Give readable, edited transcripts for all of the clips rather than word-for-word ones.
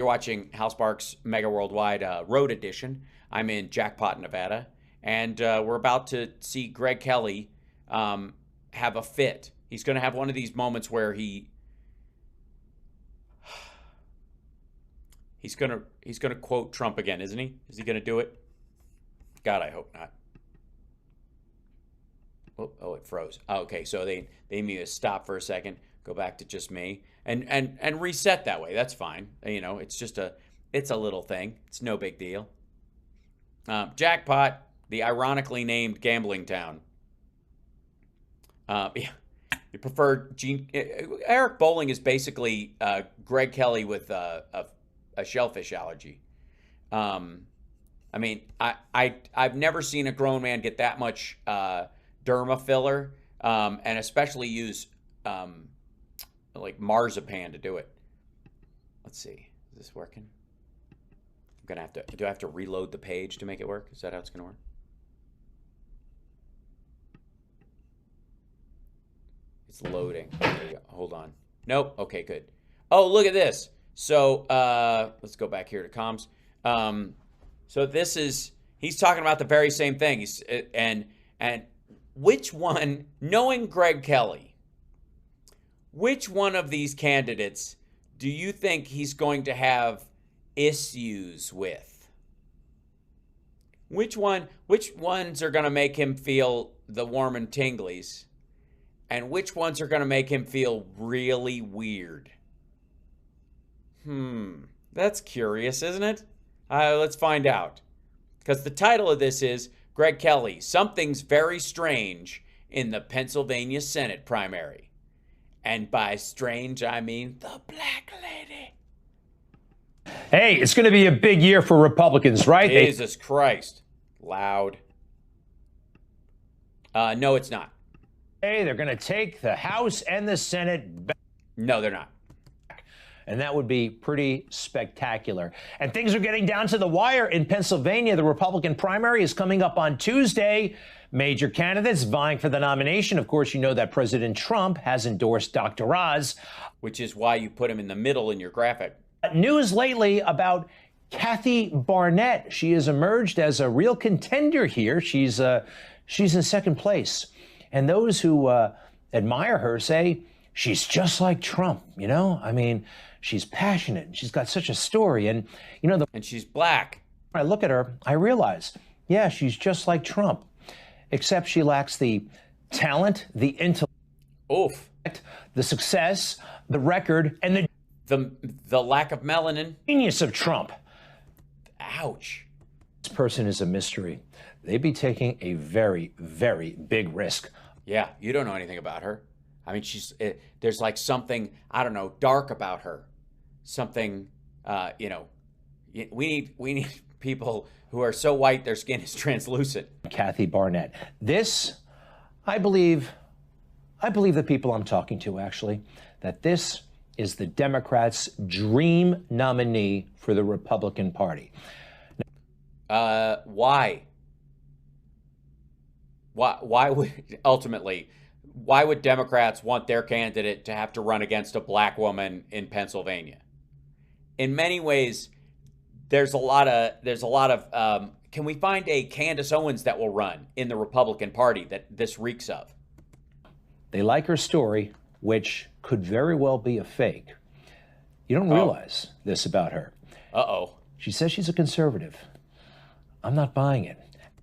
You're watching Hal Sparks Mega Worldwide Road Edition. I'm in Jackpot, Nevada, and we're about to see Greg Kelly have a fit. He's going to have one of these moments where he's gonna quote Trump again, isn't he? Is he going to do it? God, I hope not. Oh, it froze. Oh, okay, so they need me to stop for a second, go back to just me, and reset that way. That's fine. You know, it's a little thing. It's no big deal. Jackpot, the ironically named gambling town. Yeah, you prefer Eric Bowling is basically Greg Kelly with a shellfish allergy. I mean, I've never seen a grown man get that much derma filler, and especially use like marzipan to do it. Let's see, is this working? I'm gonna have to. Do I have to reload the page to make it work? Is that how it's gonna work? It's loading. There you go. Hold on. Nope. Okay, good. Oh, look at this. So let's go back here to comms. So this is, he's talking about the very same thing. And which one, knowing Greg Kelly, which one of these candidates do you think he's going to have issues with? Which ones are going to make him feel the warm and tinglies? And which ones are going to make him feel really weird? That's curious, isn't it? Let's find out. Because the title of this is Greg Kelly, Something's Very Strange in the Pennsylvania Senate Primary. And by strange, I mean the black lady. Hey, it's going to be a big year for Republicans, right? Jesus Christ. Loud. No, it's not. Hey, they're going to take the House and the Senate back. No, they're not. And that would be pretty spectacular. And things are getting down to the wire in Pennsylvania. The Republican primary is coming up on Tuesday. Major candidates vying for the nomination. Of course, you know that President Trump has endorsed Dr. Oz. Which is why you put him in the middle in your graphic. News lately about Kathy Barnett. She has emerged as a real contender here. She's in second place. And those who admire her say she's just like Trump, you know? I mean, she's passionate. She's got such a story. And, you know, and she's black. When I look at her, I realize, yeah, she's just like Trump, except she lacks the talent, the intellect, the success, the record, and the lack of melanin. Genius of Trump. Ouch. This person is a mystery. They'd be taking a very, very big risk. Yeah, you don't know anything about her. I mean, there's like something, I don't know, dark about her. Something, you know, we need people who are so white their skin is translucent. Kathy Barnett. This, I believe the people I'm talking to, actually, that this is the Democrats' dream nominee for the Republican Party. Why? Why would Democrats want their candidate to have to run against a black woman in Pennsylvania? In many ways, there's a lot of can we find a Candace Owens that will run in the Republican Party that this reeks of? They like her story, which could very well be a fake. You don't realize this about her. Uh-oh. She says she's a conservative. I'm not buying it.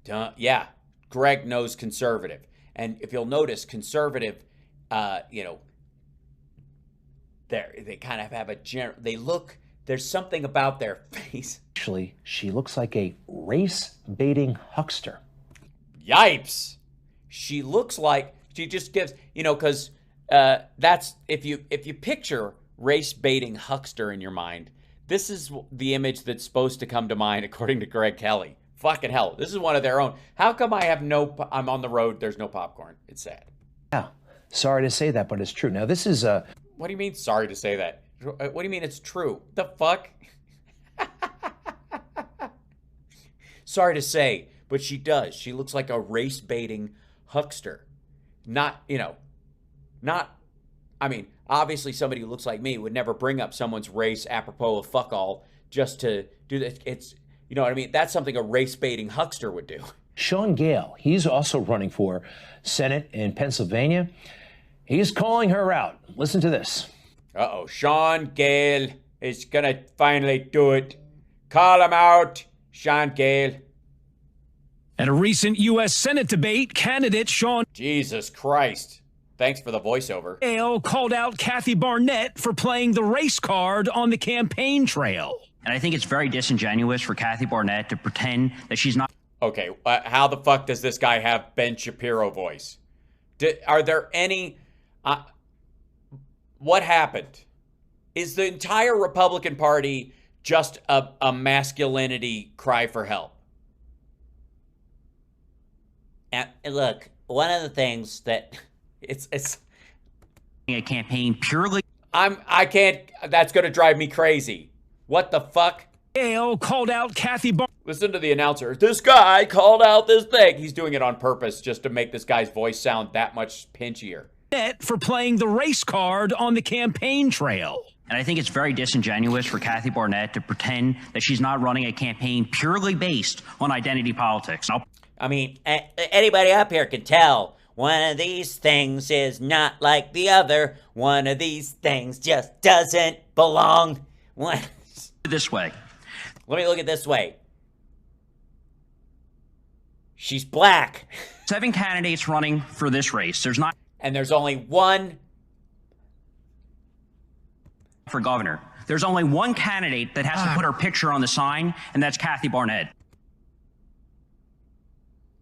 Yeah, Greg knows conservative. And if you'll notice, conservative, you know, they kind of have there's something about their face. Actually, she looks like a race-baiting huckster. Yipes! She just gives, you know, because that's, if you picture race-baiting huckster in your mind, this is the image that's supposed to come to mind according to Greg Kelly. Fucking hell, this is one of their own. How come I'm on the road, there's no popcorn? It's sad. Yeah, sorry to say that, but it's true. Now, this is a... What do you mean, sorry to say that? What do you mean it's true? The fuck? Sorry to say, but she does. She looks like a race-baiting huckster. I mean, obviously somebody who looks like me would never bring up someone's race apropos of fuck all just to do this. It's, you know what I mean? That's something a race-baiting huckster would do. Sean Gale, he's also running for Senate in Pennsylvania. He's calling her out. Listen to this. Uh-oh, Sean Gale is gonna finally do it. Call him out, Sean Gale. At a recent U.S. Senate debate, candidate Sean Jesus Christ. Thanks for the voiceover. Gale called out Kathy Barnett for playing the race card on the campaign trail. And I think it's very disingenuous for Kathy Barnett to pretend that she's not. Okay, how the fuck does this guy have Ben Shapiro voice? Are there any... what happened? Is the entire Republican Party just a masculinity cry for help? And look, one of the things that it's A campaign purely. I can't. That's going to drive me crazy. What the fuck? Gale called out Kathy Barnett. Listen to the announcer. This guy called out this thing. He's doing it on purpose just to make this guy's voice sound that much pinchier. For playing the race card on the campaign trail. And I think it's very disingenuous for Kathy Barnett to pretend that she's not running a campaign purely based on identity politics. I mean, anybody up here can tell one of these things is not like the other. One of these things just doesn't belong. This way. Let me look at it this way. She's black. 7 candidates running for this race. And there's only one for governor. There's only one candidate that has to put her picture on the sign, and that's Kathy Barnett.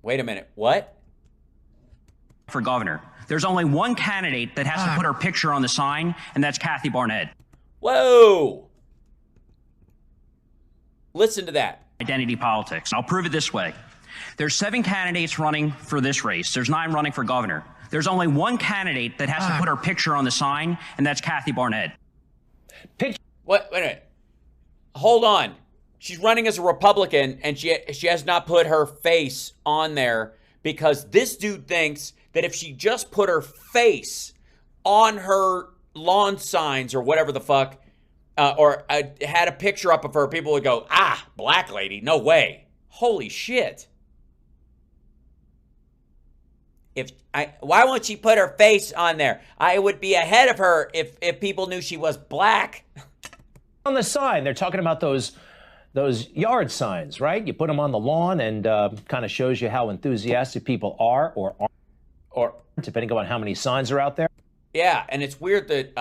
Wait a minute. What? For governor. There's only one candidate that has to put her picture on the sign, and that's Kathy Barnett. Whoa. Listen to that. Identity politics. I'll prove it this way. There's 7 candidates running for this race. There's 9 running for governor. There's only one candidate that has to put her picture on the sign, and that's Kathy Barnett. What? Wait a minute. Hold on. She's running as a Republican, and she has not put her face on there because this dude thinks that if she just put her face on her lawn signs or whatever the fuck, or had a picture up of her, people would go, black lady, no way. Holy shit. Why won't she put her face on there? I would be ahead of her if people knew she was black. On the sign, they're talking about those yard signs, right? You put them on the lawn and kind of shows you how enthusiastic people are or aren't, depending on how many signs are out there. Yeah, and it's weird that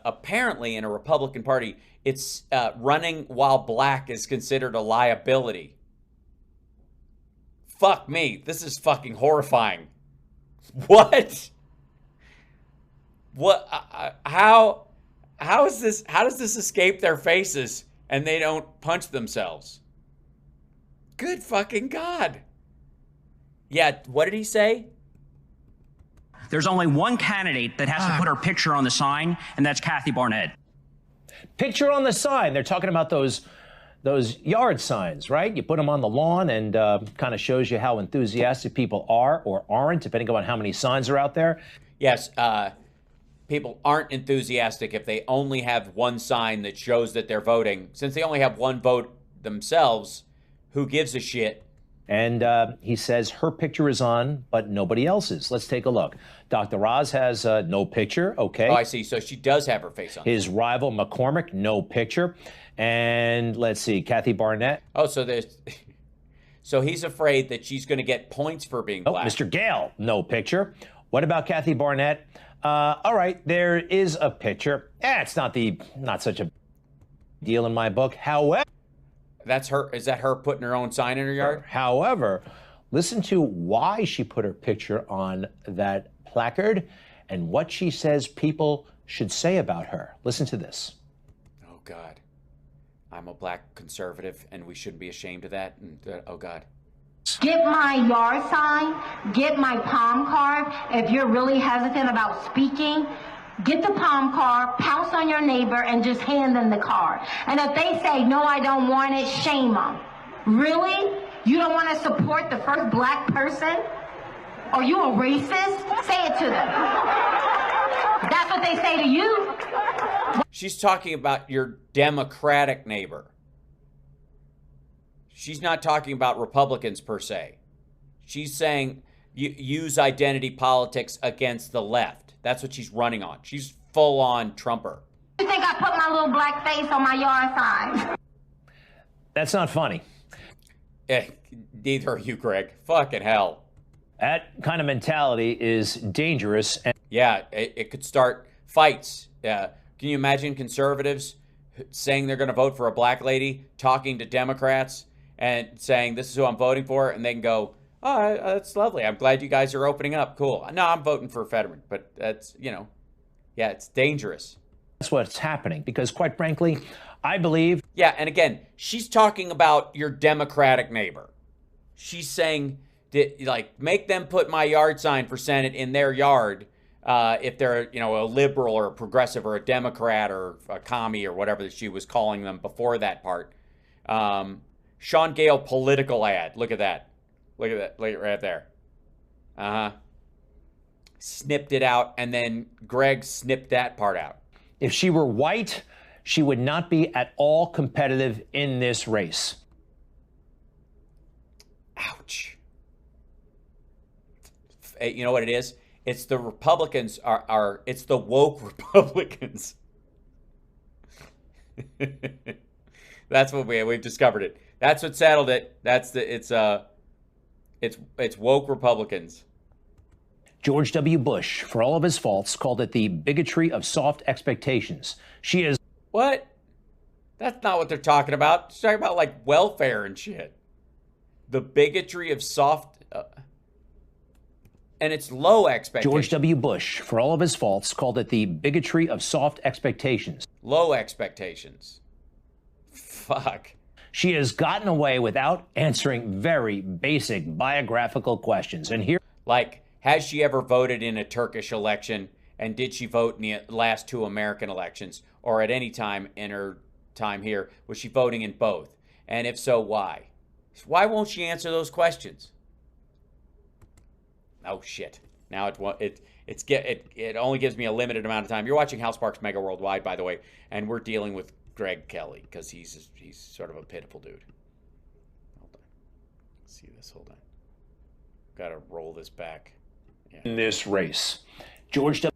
apparently in a Republican Party, it's running while black is considered a liability. Fuck me. This is fucking horrifying. What? What? How is this? How does this escape their faces and they don't punch themselves? Good fucking God. Yeah, what did he say? There's only one candidate that has to put her picture on the sign, and that's Kathy Barnett. Picture on the sign. They're talking about those yard signs, right? You put them on the lawn and kind of shows you how enthusiastic people are or aren't, depending on how many signs are out there. Yes, people aren't enthusiastic if they only have one sign that shows that they're voting. Since they only have one vote themselves, who gives a shit? And he says her picture is on, but nobody else's. Let's take a look. Dr. Oz has no picture. Okay. Oh, I see. So she does have her face on. His rival, McCormick, no picture. And let's see, Kathy Barnett. Oh, so he's afraid that she's going to get points for being black. Mr. Gale, no picture. What about Kathy Barnett? All right, there is a picture. It's not such a deal in my book. However, that's her. Is that her putting her own sign in her yard? However, listen to why she put her picture on that placard and what she says people should say about her. Listen to this. Oh, God. I'm a black conservative, and we shouldn't be ashamed of that. And, oh, God. Get my yard sign, get my palm card. If you're really hesitant about speaking, get the palm card, pounce on your neighbor, and just hand them the card. And if they say, no, I don't want it, shame them. Really? You don't want to support the first black person? Are you a racist? Say it to them. That's what they say to you. She's talking about your Democratic neighbor. She's not talking about Republicans per se. She's saying use identity politics against the left. That's what she's running on. She's full on Trumper. You think I put my little black face on my yard sign? That's not funny. Neither are you, Greg. Fucking hell. That kind of mentality is dangerous. And yeah, it could start fights. Can you imagine conservatives saying they're going to vote for a black lady, talking to Democrats and saying, this is who I'm voting for, and they can go, oh, that's lovely. I'm glad you guys are opening up. Cool. No, I'm voting for Fetterman. But that's, yeah, it's dangerous. That's what's happening because, quite frankly, I believe... Yeah, and again, she's talking about your Democratic neighbor. She's saying, like, make them put my yard sign for Senate in their yard if they're, a liberal or a progressive or a Democrat or a commie or whatever she was calling them before that part. Sean Gale political ad. Look at that. Look at that. Look at right there. Snipped it out, and then Greg snipped that part out. If she were white, she would not be at all competitive in this race. Ouch. You know what it is? It's the Republicans it's the woke Republicans. That's what we've discovered it. That's what settled it. It's woke Republicans. George W. Bush, for all of his faults, called it the bigotry of soft expectations. She is... What? That's not what they're talking about. They're talking about, like, welfare and shit. The bigotry of soft... and it's low expectations. George W. Bush, for all of his faults, called it the bigotry of soft expectations. Low expectations. Fuck. She has gotten away without answering very basic biographical questions. And here... Like... Has she ever voted in a Turkish election? And did she vote in the last 2 American elections? Or at any time in her time here, was she voting in both? And if so, why? Why won't she answer those questions? Oh, shit. Now it only gives me a limited amount of time. You're watching Hal Sparks Mega Worldwide, by the way. And we're dealing with Greg Kelly because he's sort of a pitiful dude. Hold on. Let's see this. Hold on. Got to roll this back. In this race, George W.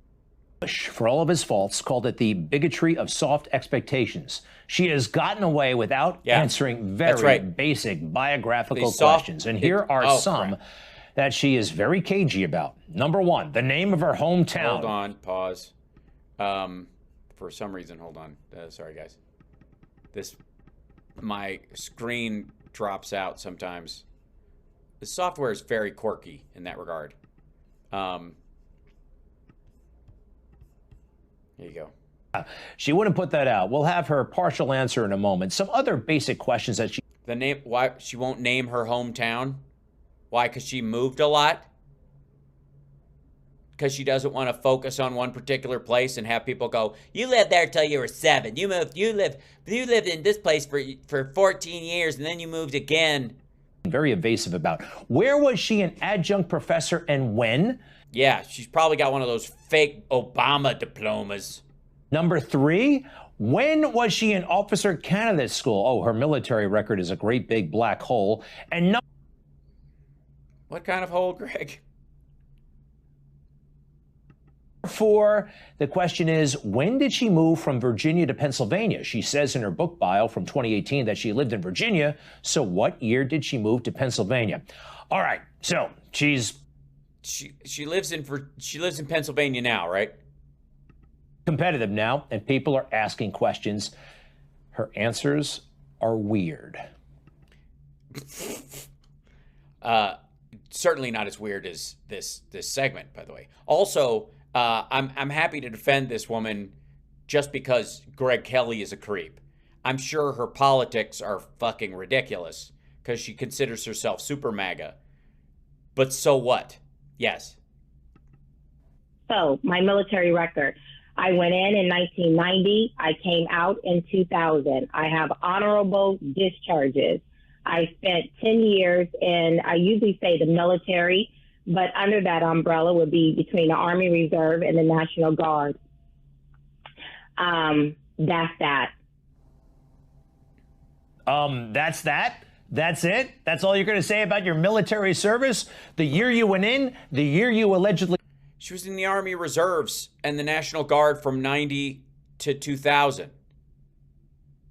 Bush, for all of his faults, called it the bigotry of soft expectations. She has gotten away without answering very basic biographical questions. And here are some that she is very cagey about. Number 1, the name of her hometown. Hold on, pause. For some reason, hold on. Sorry, guys. My screen drops out sometimes. The software is very quirky in that regard. Here you go. She wouldn't put that out. We'll have her partial answer in a moment. Some other basic questions that she... Why she won't name her hometown? Why? Because she moved a lot? Because she doesn't want to focus on one particular place and have people go, you lived there till you were 7. You lived in this place for 14 years and then you moved again. Very evasive about. Where was she an adjunct professor and when? Yeah, she's probably got one of those fake Obama diplomas. Number 3, when was she in officer candidate school? Oh, her military record is a great big black hole. And what kind of hole, Greg? 4, the question is, when did she move from Virginia to Pennsylvania? She says in her book bio from 2018 that she lived in Virginia. So what year did she move to Pennsylvania? All right, so she lives in Pennsylvania now, right? Competitive now, and people are asking questions. Her answers are weird. Certainly not as weird as this segment, by the way. Also, I'm happy to defend this woman just because Greg Kelly is a creep. I'm sure her politics are fucking ridiculous because she considers herself super MAGA. But so what? Yes. So, my military record. I went in 1990. I came out in 2000. I have honorable discharges. I spent 10 years in, I usually say the military, but under that umbrella would be between the Army Reserve and the National Guard. That's that. That's that? That's it? That's all you're going to say about your military service? The year you went in, the year you allegedly... She was in the Army Reserves and the National Guard from 90 to 2000.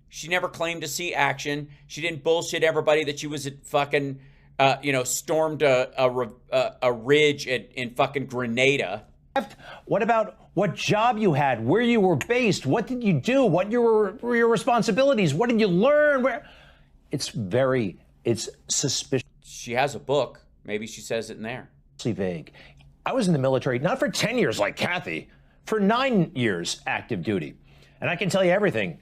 She never claimed to see action. She didn't bullshit everybody that she was at fucking, stormed a ridge in fucking Grenada. What about what job you had, where you were based, what did you do, what were your responsibilities, what did you learn? It's suspicious. She has a book. Maybe she says it in there. Vague. I was in the military, not for 10 years like Kathy, for 9 years active duty. And I can tell you everything,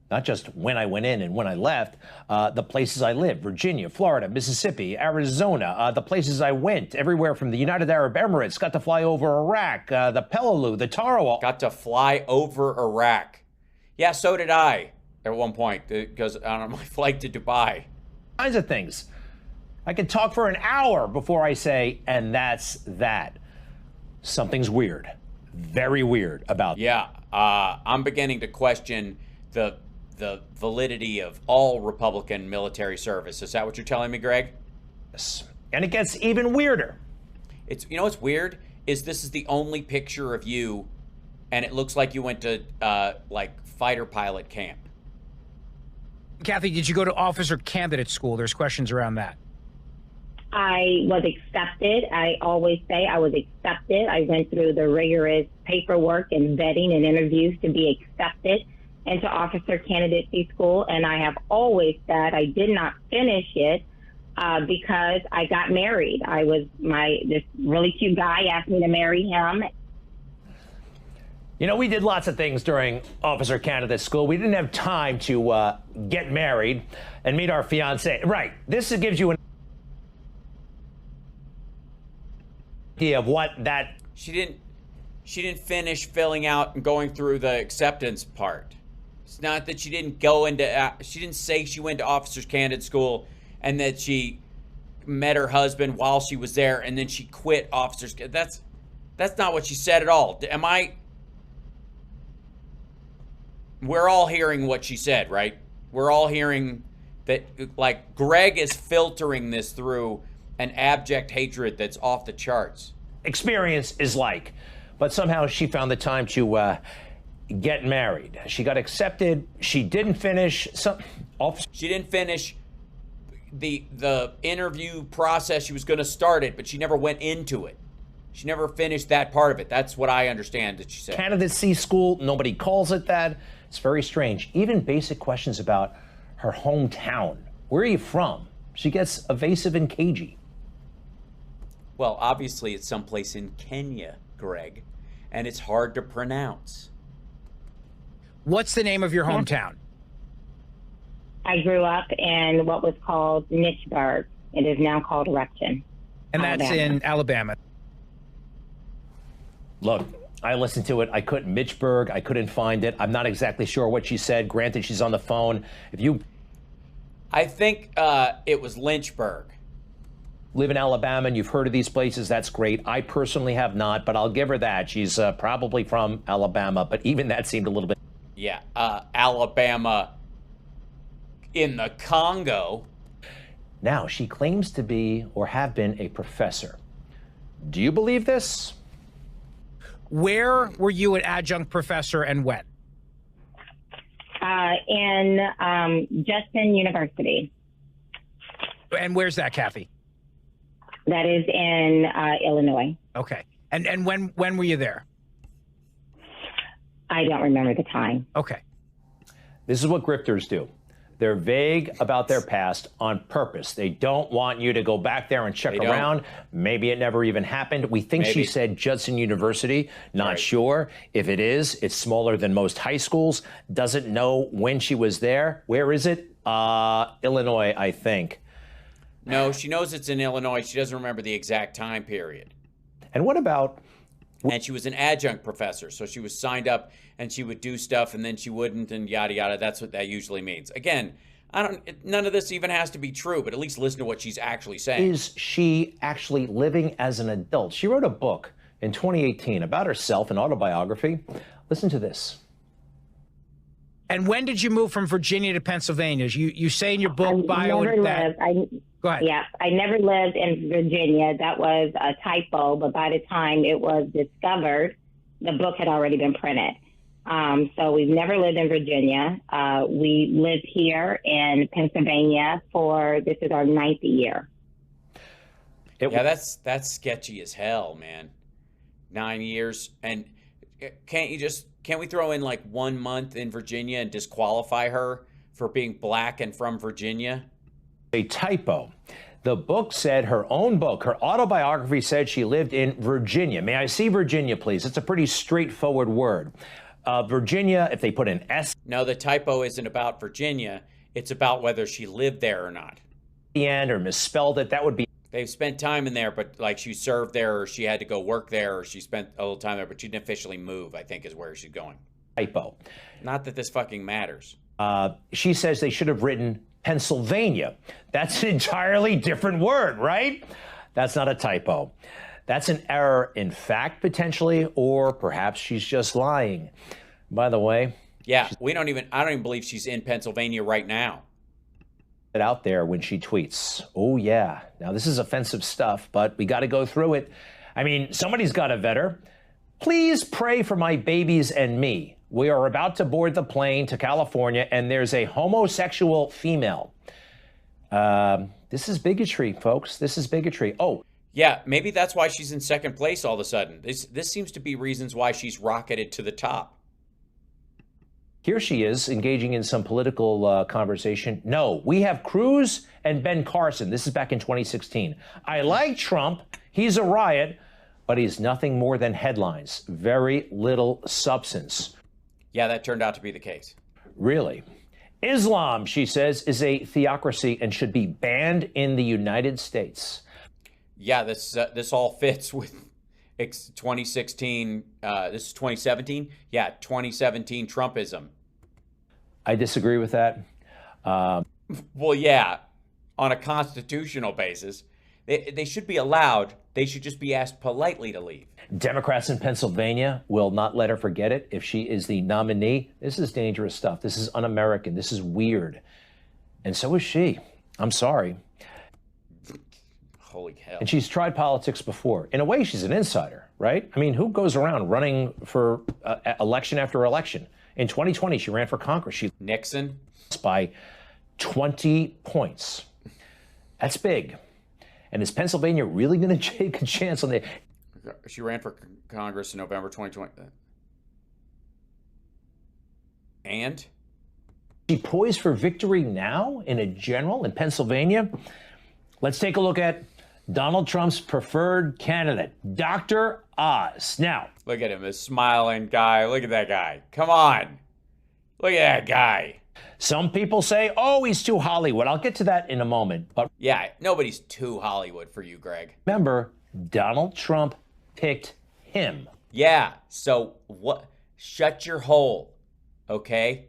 not just when I went in and when I left, the places I lived, Virginia, Florida, Mississippi, Arizona, the places I went, everywhere from the United Arab Emirates, got to fly over Iraq, the Peleliu, the Tarawa. Got to fly over Iraq. Yeah, so did I at one point, because on my flight to Dubai. Kinds of things. I could talk for an hour before I say, and that's that. Something's weird. Very weird about. Yeah, I'm beginning to question the validity of all Republican military service. Is that what you're telling me, Greg? Yes. And it gets even weirder. What's weird is this is the only picture of you, and it looks like you went to fighter pilot camp. Kathy, did you go to officer candidate school? There's questions around that. I was accepted. I always say I was accepted. I went through the rigorous paperwork and vetting and interviews to be accepted into officer candidacy school. And I have always said I did not finish it because I got married. This really cute guy asked me to marry him. We did lots of things during officer candidate school. We didn't have time to get married and meet our fiancé. Right. This gives you an idea of what that... She didn't finish filling out and going through the acceptance part. It's not that she didn't go into... she didn't say she went to officer's candidate school and that she met her husband while she was there and then she quit officer's... That's not what she said at all. We're all hearing what she said, right? We're all hearing that, Greg is filtering this through an abject hatred that's off the charts. Experience is like, but somehow she found the time to get married. She got accepted. She didn't finish. She didn't finish the interview process. She was going to start it, but she never went into it. She never finished that part of it. That's what I understand that she said. Candidacy school, nobody calls it that. It's very strange. Even basic questions about her hometown. Where are you from? She gets evasive and cagey. Well, obviously it's someplace in Kenya, Greg, and it's hard to pronounce. What's the name of your hometown? I grew up in what was called Nichburg. It is now called Repton. And that's Alabama. in Alabama. Look, I listened to it. I couldn't. Mitchburg. I couldn't find it. I'm not exactly sure what she said. Granted, she's on the phone. If you... I think it was Lynchburg. Live in Alabama and you've heard of these places, that's great. I personally have not, but I'll give her that. She's probably from Alabama, but even that seemed a little bit... Yeah, Alabama in the Congo. Now, she claims to be or have been a professor. Do you believe this? Where were you an adjunct professor and when? In Justin University. And where's that, Kathy? That is in Illinois. Okay. And when were you there? I don't remember the time. Okay. This is what grifters do. They're vague about their past on purpose. They don't want you to go back there and check around. Maybe it never even happened. We think she said Judson University. Not sure. If it is, it's smaller than most high schools. Doesn't know when she was there. Where is it? Illinois, I think. No, she knows it's in Illinois. She doesn't remember the exact time period. And what about... And she was an adjunct professor, so she was signed up and she would do stuff and then she wouldn't and yada, yada. That's what that usually means. Again, None of this even has to be true, but at least listen to what she's actually saying. Is she actually living as an adult? She wrote a book in 2018 about herself, an autobiography. Listen to this. And when did you move from Virginia to Pennsylvania? You say in your book bio that. Go ahead. Yeah, I never lived in Virginia. That was a typo, but by the time it was discovered, the book had already been printed. So we've never lived in Virginia. We lived here in Pennsylvania this is our 9th year. Yeah, that's sketchy as hell, man. 9 years. And can't we throw in like 1 month in Virginia and disqualify her for being black and from Virginia? A typo. The book said, her own book, her autobiography said she lived in Virginia. May I see Virginia, please? It's a pretty straightforward word. Virginia, if they put an S. No, the typo isn't about Virginia. It's about whether she lived there or not. The end or misspelled it, that would be. They've spent time in there, but like she served there or she had to go work there or she spent a little time there, but she didn't officially move, I think is where she's going. Typo. Not that this fucking matters. She says they should have written Pennsylvania. That's an entirely different word, right? That's not a typo. That's an error in fact, potentially, or perhaps she's just lying. By the way. Yeah, I don't even believe she's in Pennsylvania right now. Out there when she tweets. Oh, yeah. Now, this is offensive stuff, but we got to go through it. I mean, somebody's got to vet her. Please pray for my babies and me. We are about to board the plane to California, and there's a homosexual female. This is bigotry, folks. This is bigotry. Oh. Yeah, maybe that's why she's in second place all of a sudden. This seems to be reasons why she's rocketed to the top. Here she is engaging in some political conversation. No, we have Cruz and Ben Carson. This is back in 2016. I like Trump. He's a riot, but he's nothing more than headlines. Very little substance. Yeah, that turned out to be the case. Really? Islam, she says, is a theocracy and should be banned in the United States. Yeah, this all fits with 2016. This is 2017. Yeah, 2017 Trumpism. I disagree with that. Well, yeah, on a constitutional basis, they should be allowed. They should just be asked politely to leave. Democrats in Pennsylvania will not let her forget it if she is the nominee. This is dangerous stuff. This is un-American. This is weird. And so is she. I'm sorry. Holy hell. And she's tried politics before. In a way, she's an insider, right? I mean, who goes around running for election after election? In 2020, she ran for Congress. Nixon? By 20 points. That's big. And is Pennsylvania really going to take a chance on the... She ran for Congress in November 2020. And? She poised for victory now in a general in Pennsylvania? Let's take a look at Donald Trump's preferred candidate, Dr. Oz. Now, look at him, this smiling guy. Look at that guy. Come on. Look at that guy. Some people say, oh, he's too Hollywood. I'll get to that in a moment. But yeah, nobody's too Hollywood for you, Greg. Remember, Donald Trump picked him. Yeah, so what? Shut your hole, okay?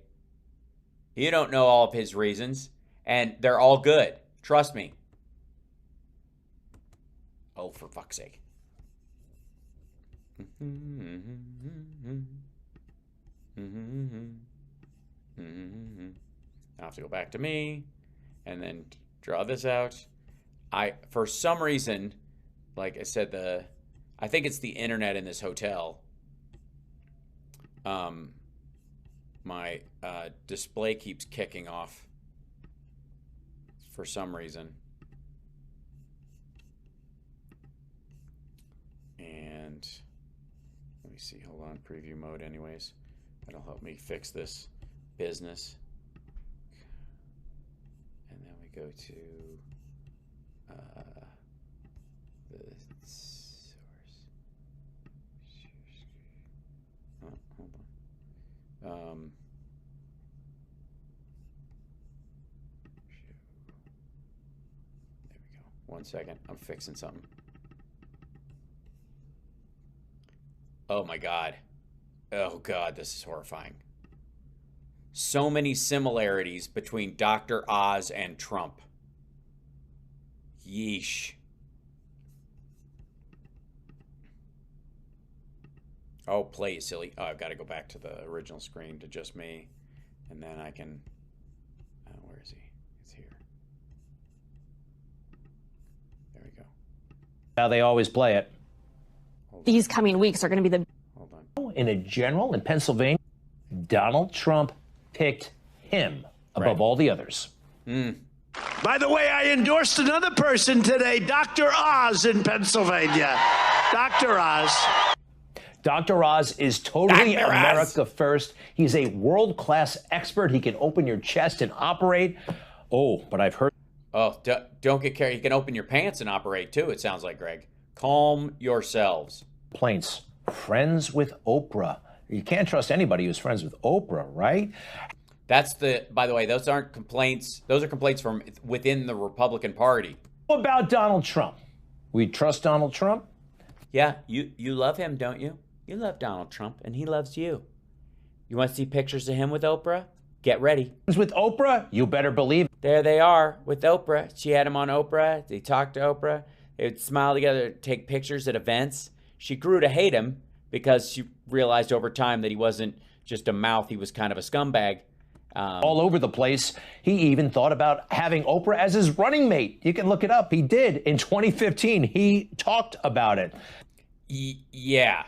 You don't know all of his reasons, and they're all good. Trust me. Oh, for fuck's sake. I have to go back to me and then draw this out. For some reason, like I said, I think it's the internet in this hotel. My display keeps kicking off for some reason. And let me see, hold on, preview mode anyways. That'll help me fix this business. And then we go to the source. Oh, hold on. There we go. 1 second, I'm fixing something. Oh my God. Oh God, this is horrifying. so many similarities between Dr. Oz and Trump. Yeesh. Oh, play you silly. Oh, I've got to go back to the original screen to just me. And then I can... where is he? He's here. There we go. How they always play it. These coming weeks are going to be the... Hold on. In a general in Pennsylvania, Donald Trump picked him above all the others. By the way, I endorsed another person today, Dr. Oz in Pennsylvania. Dr. Oz. Dr. Oz is totally America first. He's a world-class expert. He can open your chest and operate. Oh, but I've heard... Oh, don't get carried. You can open your pants and operate, too, it sounds like, Greg. Calm yourselves. Complaints. Friends with Oprah. You can't trust anybody who's friends with Oprah, right? That's the... By the way, those aren't complaints. Those are complaints from within the Republican Party. What about Donald Trump? We trust Donald Trump? Yeah, you love him, don't you? You love Donald Trump, and he loves you. You want to see pictures of him with Oprah? Get ready. With Oprah? You better believe. There they are with Oprah. She had him on Oprah. They talked to Oprah. They would smile together, take pictures at events. She grew to hate him because she realized over time that he wasn't just a mouth. He was kind of a scumbag. All over the place. He even thought about having Oprah as his running mate. You can look it up. He did. In 2015, he talked about it. Yeah.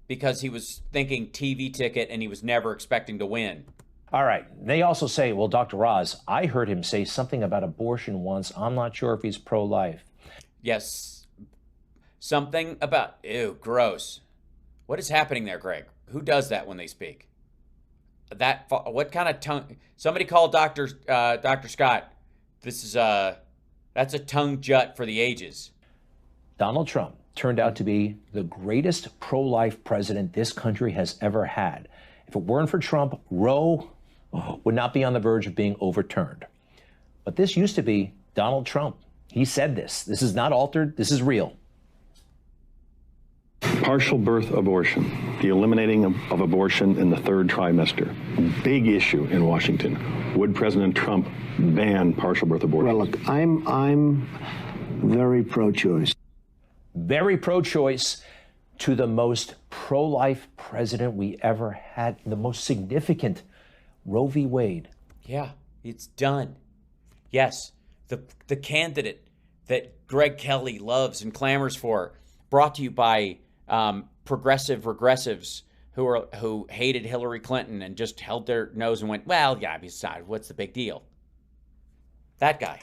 Because he was thinking TV ticket and he was never expecting to win. All right. They also say, well, Dr. Oz, I heard him say something about abortion once. I'm not sure if he's pro-life. Yes. Something about, ew, gross. What is happening there, Greg? Who does that when they speak? What kind of tongue? Somebody call Dr. Scott. This is that's a tongue jut for the ages. Donald Trump turned out to be the greatest pro-life president this country has ever had. If it weren't for Trump, Roe would not be on the verge of being overturned. But this used to be Donald Trump. He said this. This is not altered. This is real. Partial birth abortion, the eliminating of abortion in the third trimester. Big issue in Washington. Would President Trump ban partial birth abortion? Well, look, I'm very pro-choice. Very pro-choice to the most pro-life president we ever had, the most significant, Roe v. Wade. Yeah, it's done. Yes, the candidate that Greg Kelly loves and clamors for, brought to you by progressive regressives who hated Hillary Clinton and just held their nose and went, well, yeah, besides, what's the big deal? That guy.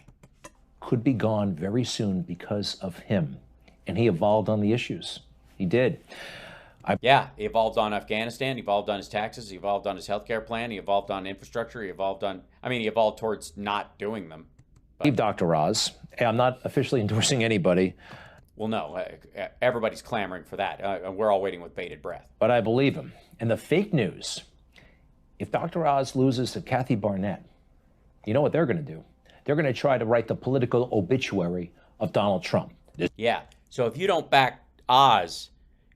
Could be gone very soon because of him. And he evolved on the issues. He did. Yeah, he evolved on Afghanistan. He evolved on his taxes. He evolved on his healthcare plan. He evolved on infrastructure. He evolved on, he evolved towards not doing them. Leave Dr. Oz. I'm not officially endorsing anybody. Well, no, everybody's clamoring for that. We're all waiting with bated breath. But I believe him. And the fake news, if Dr. Oz loses to Kathy Barnett, you know what they're going to do? They're going to try to write the political obituary of Donald Trump. Yeah. So if you don't back Oz,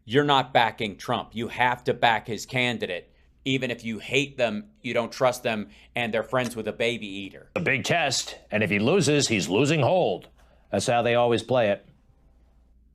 you're not backing Trump. You have to back his candidate. Even if you hate them, you don't trust them, and they're friends with a baby eater. A big test. And if he loses, he's losing hold. That's how they always play it.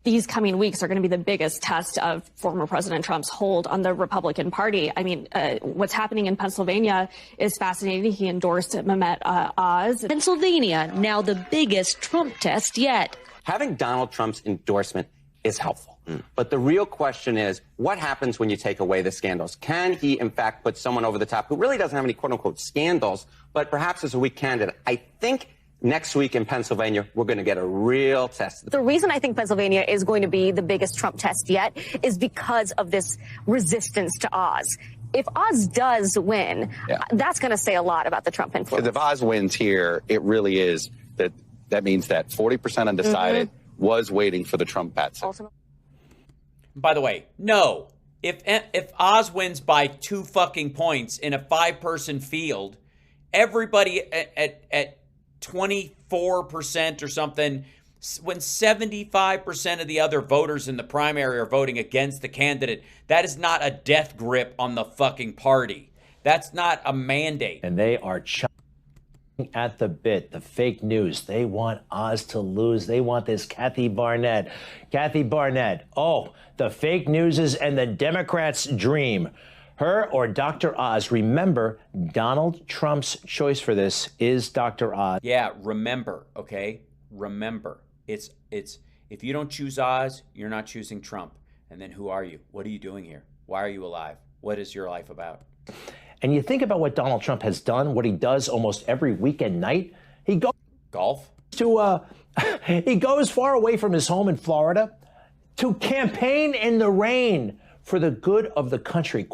These coming weeks are going to be the biggest test of former President Trump's hold on the Republican Party. I mean, what's happening in Pennsylvania is fascinating. He endorsed Mehmet Oz. Pennsylvania, now the biggest Trump test yet. Having Donald Trump's endorsement is helpful. But the real question is, what happens when you take away the scandals? Can he, in fact, put someone over the top who really doesn't have any quote-unquote scandals, but perhaps is a weak candidate? I think next week in Pennsylvania, we're going to get a real test. The reason I think Pennsylvania is going to be the biggest Trump test yet is because of this resistance to Oz. If Oz does win, that's going to say a lot about the Trump influence. If Oz wins here, it really is that means that 40% undecided was waiting for the Trump bats. By the way, no. If Oz wins by 2 fucking points in a 5-person field, everybody at 24% or something, when 75% of the other voters in the primary are voting against the candidate, that is not a death grip on the fucking party. That's not a mandate. And they are at the bit, the fake news. They want Oz to lose. They want this Kathy Barnett. Kathy Barnett. Oh, the fake news and the Democrats' dream. Her or Dr. Oz. Remember, Donald Trump's choice for this is Dr. Oz. Yeah, remember, okay? Remember. It's if you don't choose Oz, you're not choosing Trump. And then who are you? What are you doing here? Why are you alive? What is your life about? And you think about what Donald Trump has done, what he does almost every weekend night. He goes golf to he goes far away from his home in Florida to campaign in the rain for the good of the country.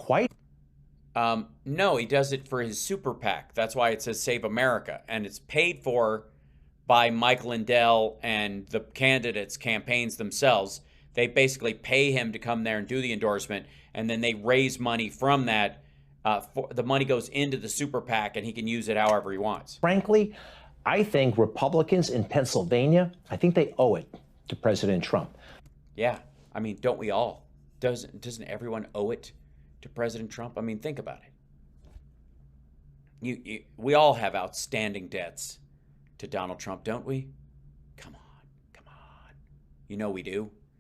No, he does it for his super PAC. That's why it says Save America, and it's paid for by Mike Lindell and the candidates' campaigns themselves. They basically pay him to come there and do the endorsement, and then they raise money from that. The money goes into the super PAC, and he can use it however he wants. Frankly, I think Republicans in Pennsylvania, I think they owe it to President Trump. Yeah, I mean, don't we all? Doesn't everyone owe it to President Trump? I mean, think about it. We all have outstanding debts to Donald Trump, don't we? Come on. You know we do.